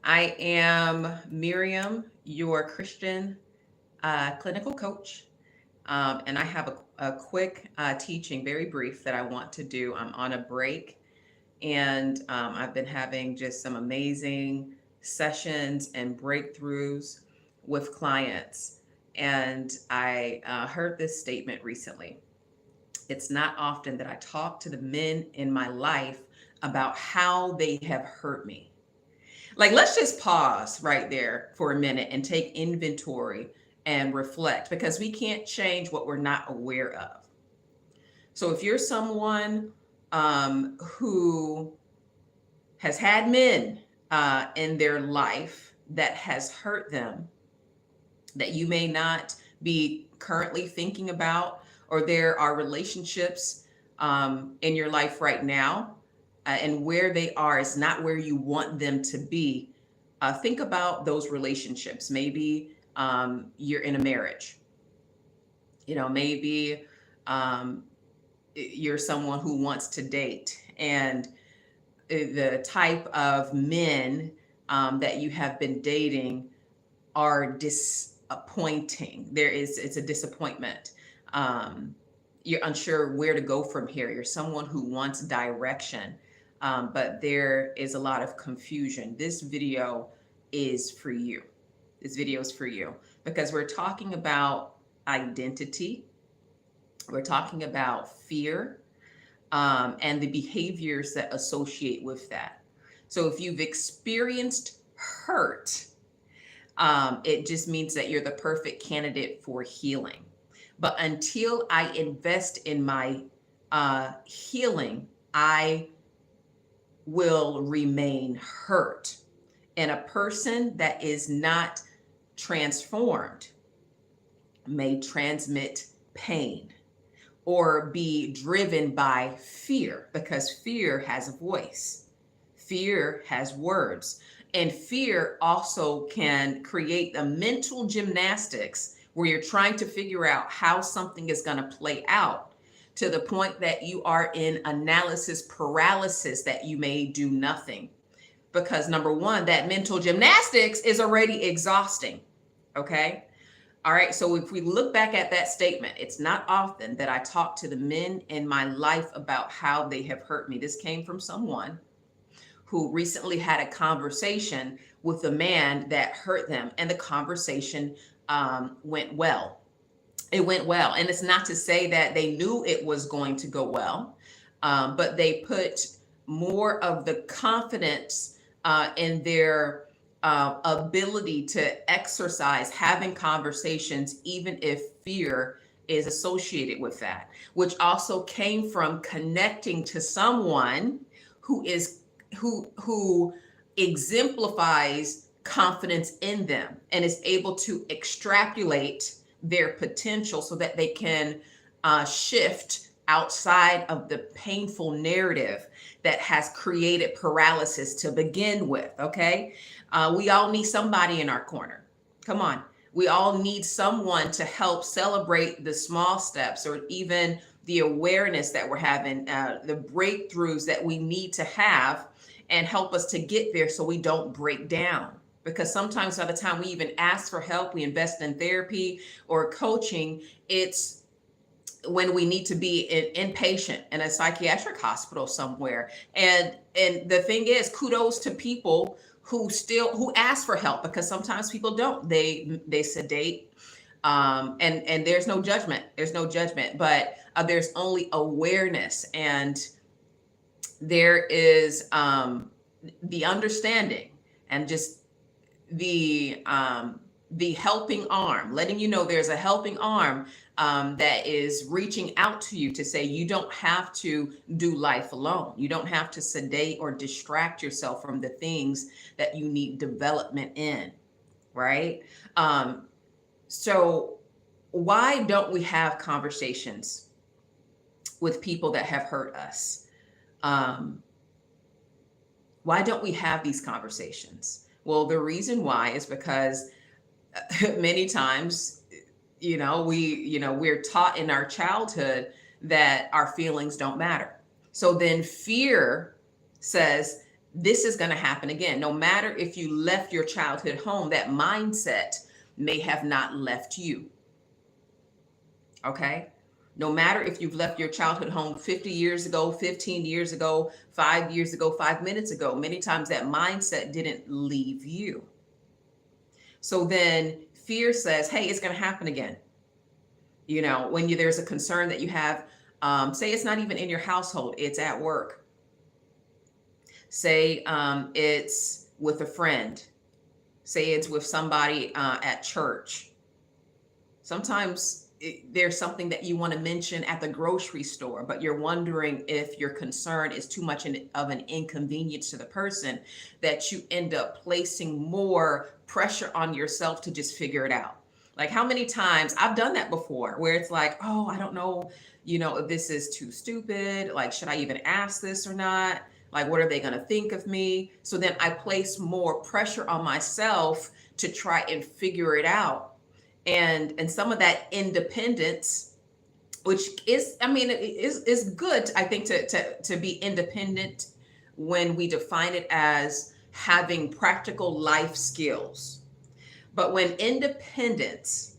I am Miriam, your Christian clinical coach. And I have a quick teaching, very brief, that I want to do. I'm on a break, and I've been having just some amazing sessions and breakthroughs with clients. And I heard this statement recently. It's not often that I talk to the men in my life about how they have hurt me. Like, let's just pause right there for a minute and take inventory and reflect, because we can't change what we're not aware of. So if you're someone who has had men in their life that has hurt them, that you may not be currently thinking about, or there are relationships in your life right now, and where they are is not where you want them to be. Think about those relationships. Maybe you're in a marriage. Maybe um, you're someone who wants to date, and the type of men that you have been dating are disappointing. It's a disappointment. You're unsure where to go from here. You're someone who wants direction, but there is a lot of confusion. This video is for you. This video is for you because we're talking about identity. We're talking about fear, and the behaviors that associate with that. So if you've experienced hurt, it just means that you're the perfect candidate for healing. But until I invest in my healing, I will remain hurt. And a person that is not transformed may transmit pain or be driven by fear, because fear has a voice, fear has words. And fear also can create the mental gymnastics where you're trying to figure out how something is going to play out, to the point that you are in analysis paralysis, that you may do nothing. Because number one, that mental gymnastics is already exhausting. Okay. All right. So if we look back at that statement, it's not often that I talk to the men in my life about how they have hurt me. This came from someone who recently had a conversation with a man that hurt them, and the conversation went well. It went well. And it's not to say that they knew it was going to go well, but they put more of the confidence in their ability to exercise having conversations, even if fear is associated with that, which also came from connecting to someone who is who exemplifies confidence in them and is able to extrapolate their potential so that they can shift outside of the painful narrative that has created paralysis to begin with. Okay. We all need somebody in our corner. Come on. We all need someone to help celebrate the small steps, or even the awareness that we're having, the breakthroughs that we need to have, and help us to get there so we don't break down. Because sometimes by the time we even ask for help, we invest in therapy or coaching, it's when we need to be inpatient in a psychiatric hospital somewhere. And the thing is, kudos to people who ask for help, because sometimes people don't. They sedate, and there's no judgment. There's no judgment, but there's only awareness, and there is the understanding, and just the helping arm, letting you know there's a helping arm that is reaching out to you to say you don't have to do life alone. You don't have to sedate or distract yourself from the things that you need development in, right? So why don't we have conversations with people that have hurt us? Why don't we have these conversations? Well, the reason why is because many times, we're taught in our childhood that our feelings don't matter. So then fear says, this is going to happen again. No matter if you left your childhood home, that mindset may have not left you. Okay? No matter if you've left your childhood home 50 years ago, 15 years ago, 5 years ago, 5 minutes ago, many times that mindset didn't leave you. So then fear says, hey, it's going to happen again. You know, when there's a concern that you have, say it's not even in your household, it's at work. Say it's with a friend. Say it's with somebody at church. Sometimes there's something that you want to mention at the grocery store, but you're wondering if your concern is too much of an inconvenience to the person, that you end up placing more pressure on yourself to just figure it out. Like, how many times I've done that before, where it's like, oh, I don't know, if this is too stupid. Like, should I even ask this or not? Like, what are they going to think of me? So then I place more pressure on myself to try and figure it out. And some of that independence, which is, I mean, is good, I think, to be independent when we define it as having practical life skills. But when independence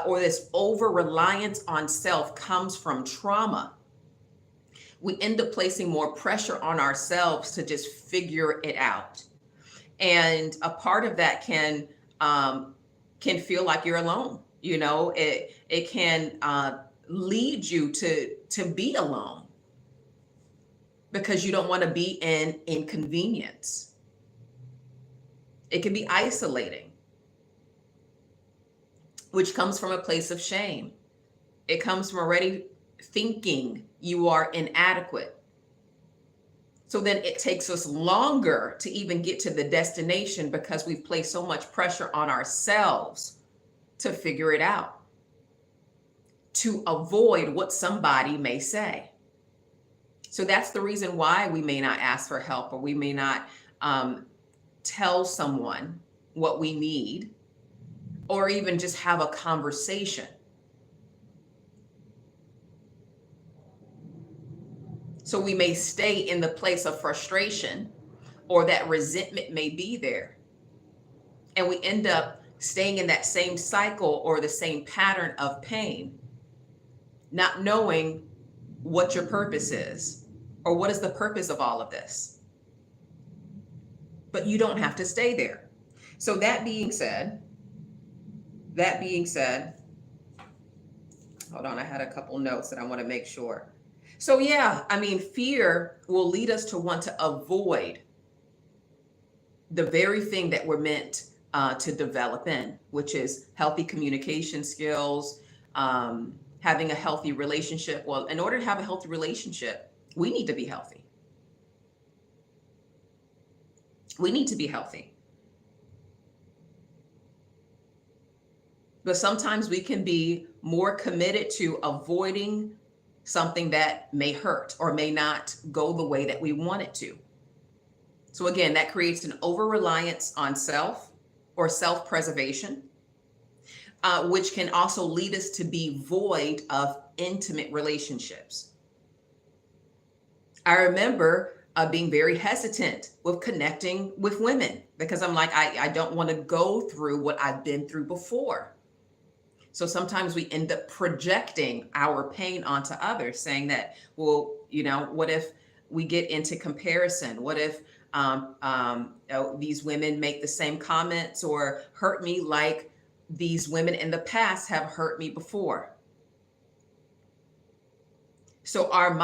or this over reliance on self comes from trauma, we end up placing more pressure on ourselves to just figure it out. And a part of that can feel like you're alone. It can lead you to be alone because you don't want to be in inconvenience. It can be isolating, which comes from a place of shame. It comes from already thinking you are inadequate. So then it takes us longer to even get to the destination because we've placed so much pressure on ourselves to figure it out, to avoid what somebody may say. So that's the reason why we may not ask for help, or we may not tell someone what we need, or even just have a conversation. So we may stay in the place of frustration, or that resentment may be there. And we end up staying in that same cycle or the same pattern of pain, not knowing what your purpose is, or what is the purpose of all of this. But you don't have to stay there. So that being said, hold on, I had a couple notes that I want to make sure. So yeah, I mean, fear will lead us to want to avoid the very thing that we're meant to develop in, which is healthy communication skills, having a healthy relationship. Well, in order to have a healthy relationship, we need to be healthy. We need to be healthy. But sometimes we can be more committed to avoiding something that may hurt or may not go the way that we want it to. So again, that creates an over-reliance on self or self-preservation, which can also lead us to be void of intimate relationships. I remember being very hesitant with connecting with women because I'm like, I don't want to go through what I've been through before. So sometimes we end up projecting our pain onto others, saying that, well, what if we get into comparison? What if these women make the same comments or hurt me like these women in the past have hurt me before? So our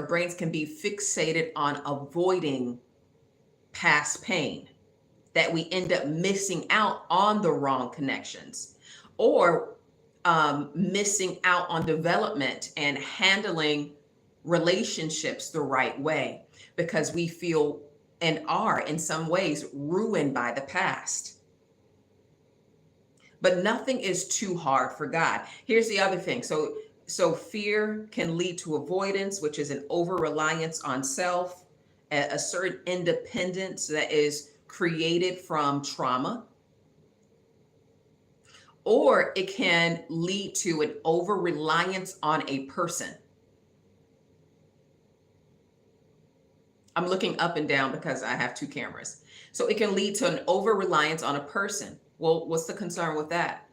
brains can be fixated on avoiding past pain, that we end up missing out on the wrong connections, or missing out on development and handling relationships the right way because we feel and are in some ways ruined by the past. But nothing is too hard for God. Here's the other thing. So fear can lead to avoidance, which is an over-reliance on self, a certain independence that is created from trauma. Or it can lead to an over-reliance on a person. I'm looking up and down because I have two cameras. So it can lead to an over reliance on a person. Well, what's the concern with that?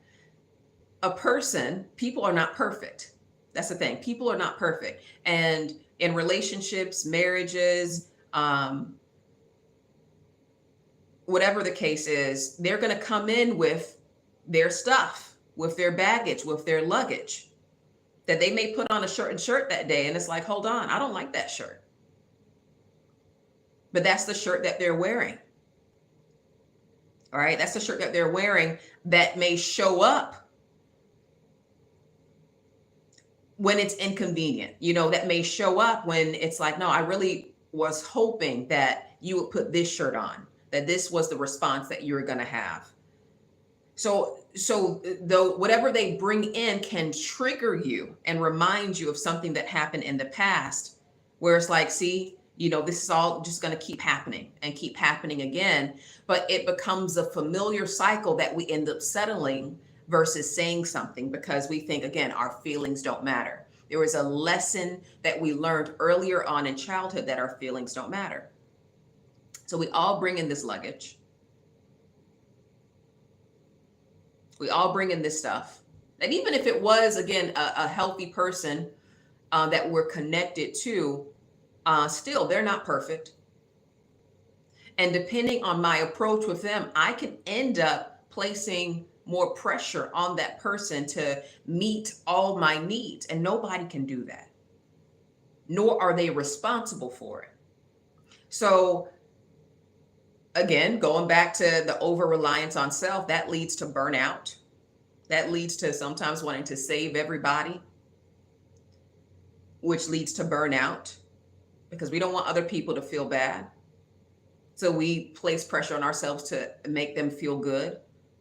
A person, people are not perfect. That's the thing. People are not perfect. And in relationships, marriages, whatever the case is, they're going to come in with their stuff, with their baggage, with their luggage that they may put on a certain shirt that day. And it's like, hold on, I don't like that shirt. But that's the shirt that they're wearing. All right. That's the shirt that they're wearing that may show up when it's inconvenient, that may show up when it's like, no, I really was hoping that you would put this shirt on, that this was the response that you were going to have. So though whatever they bring in can trigger you and remind you of something that happened in the past, where it's like, see, this is all just going to keep happening and keep happening again. But it becomes a familiar cycle that we end up settling versus saying something, because we think, again, our feelings don't matter. There was a lesson that we learned earlier on in childhood that our feelings don't matter. So we all bring in this luggage. We all bring in this stuff. And even if it was, again, a healthy person that we're connected to, still, they're not perfect. And depending on my approach with them, I can end up placing more pressure on that person to meet all my needs. And nobody can do that, nor are they responsible for it. So again, going back to the over reliance on self, that leads to burnout. That leads to sometimes wanting to save everybody, which leads to burnout, because we don't want other people to feel bad. So we place pressure on ourselves to make them feel good.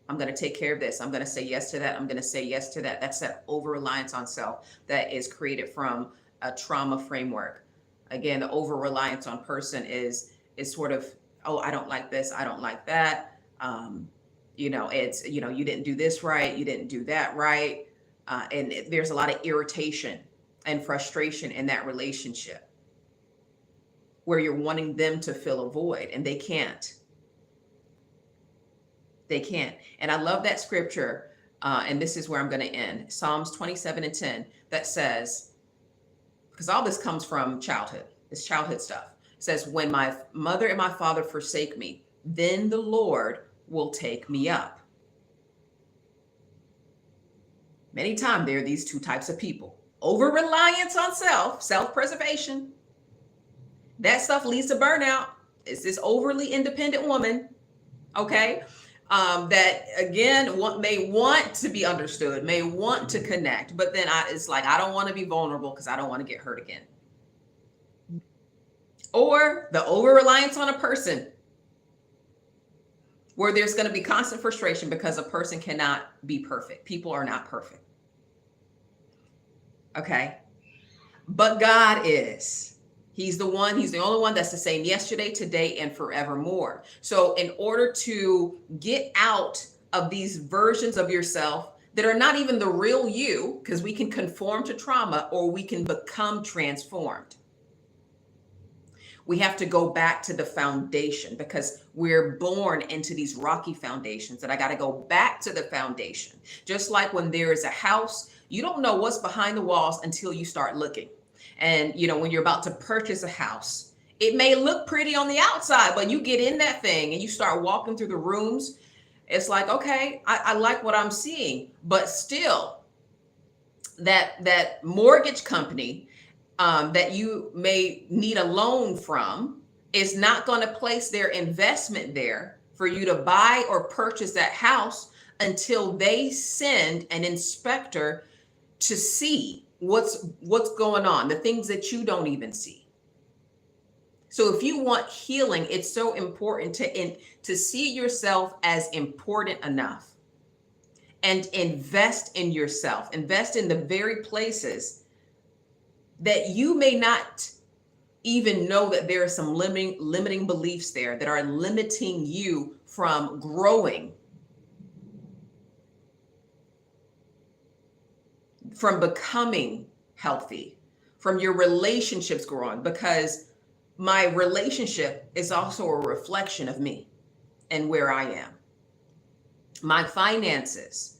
I'm going to take care of this. I'm going to say yes to that. I'm going to say yes to that. That's that over reliance on self that is created from a trauma framework. Again, the over reliance on person is sort of, oh, I don't like this. I don't like that. It's, you didn't do this right. You didn't do that right. And there's a lot of irritation and frustration in that relationship where you're wanting them to fill a void and they can't. They can't. And I love that scripture. And this is where I'm going to end. Psalms 27:10 that says, because all this comes from childhood, it's childhood stuff. It says, when my mother and my father forsake me, then the Lord will take me up. Many times there are these two types of people. Over reliance on self-preservation. That stuff leads to burnout. It's this overly independent woman, okay? That again may want to be understood, may want to connect, but then it's like, I don't want to be vulnerable because I don't want to get hurt again. Or the over reliance on a person, where there's going to be constant frustration because a person cannot be perfect. People are not perfect. Okay. But God is. He's the only one that's the same yesterday, today, and forevermore. So in order to get out of these versions of yourself that are not even the real you, because we can conform to trauma or we can become transformed. We have to go back to the foundation, because we're born into these rocky foundations, and I got to go back to the foundation. Just like when there is a house, you don't know what's behind the walls until you start looking. And, when you're about to purchase a house, it may look pretty on the outside, but you get in that thing and you start walking through the rooms. It's like, okay, I like what I'm seeing, but still that mortgage company that you may need a loan from is not going to place their investment there for you to buy or purchase that house until they send an inspector to see what's going on, the things that you don't even see. So if you want healing, it's so important to see yourself as important enough and invest in yourself, invest in the very places that you may not even know that there are some limiting beliefs there that are limiting you from growing, from becoming healthy, from your relationships growing. Because My relationship is also a reflection of me and where I am. My finances,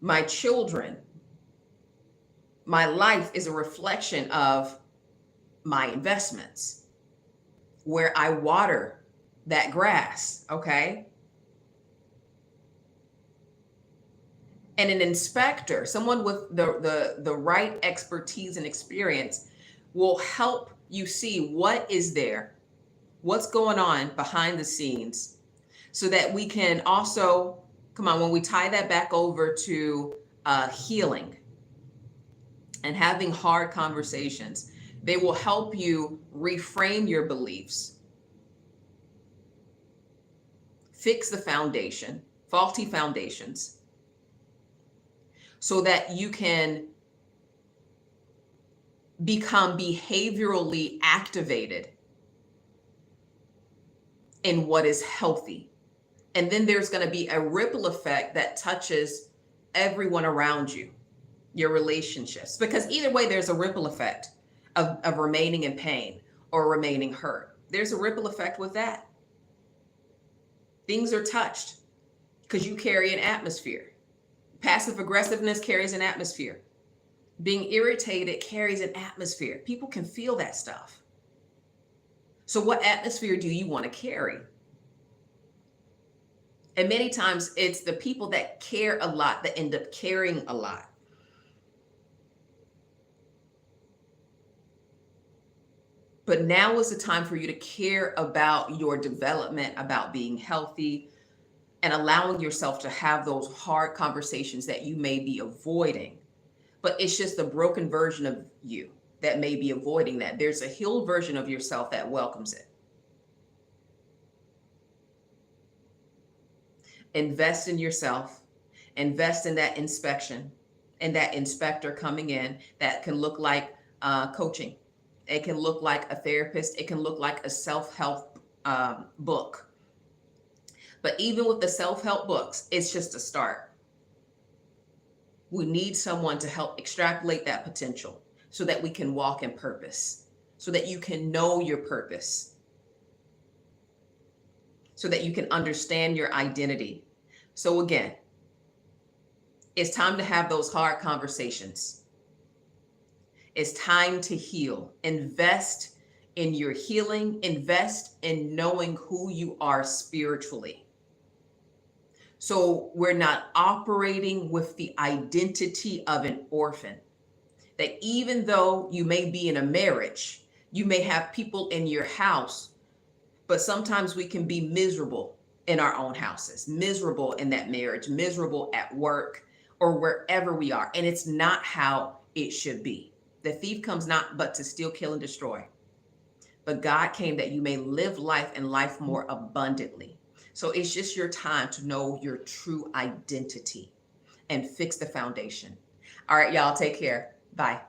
my children, my life is a reflection of my investments, where I water that grass, okay? And an inspector, someone with the right expertise and experience, will help you see what is there, what's going on behind the scenes, so that we can also, come on, when we tie that back over to healing and having hard conversations, they will help you reframe your beliefs, fix the foundation, faulty foundations, so that you can become behaviorally activated in what is healthy. And then there's going to be a ripple effect that touches everyone around you, your relationships, because either way, there's a ripple effect of remaining in pain or remaining hurt. There's a ripple effect with that. Things are touched because you carry an atmosphere. Passive aggressiveness carries an atmosphere. Being irritated carries an atmosphere. People can feel that stuff. So what atmosphere do you want to carry? And many times it's the people that care a lot that end up carrying a lot. But now is the time for you to care about your development, about being healthy, and allowing yourself to have those hard conversations that you may be avoiding. But it's just a broken version of you that may be avoiding that. There's a healed version of yourself that welcomes it. Invest in yourself, invest in that inspection and that inspector coming in. That can look like coaching. It can look like a therapist. It can look like a self-help book. But even with the self-help books, it's just a start. We need someone to help extrapolate that potential so that we can walk in purpose, so that you can know your purpose, so that you can understand your identity. So again, it's time to have those hard conversations. It's time to heal. Invest in your healing. Invest in knowing who you are spiritually. So we're not operating with the identity of an orphan. That even though you may be in a marriage, you may have people in your house, but sometimes we can be miserable in our own houses, miserable in that marriage, miserable at work or wherever we are. And it's not how it should be. The thief comes not but to steal, kill, and destroy. But God came that you may live life and life more abundantly. So it's just your time to know your true identity and fix the foundation. All right, y'all, take care. Bye.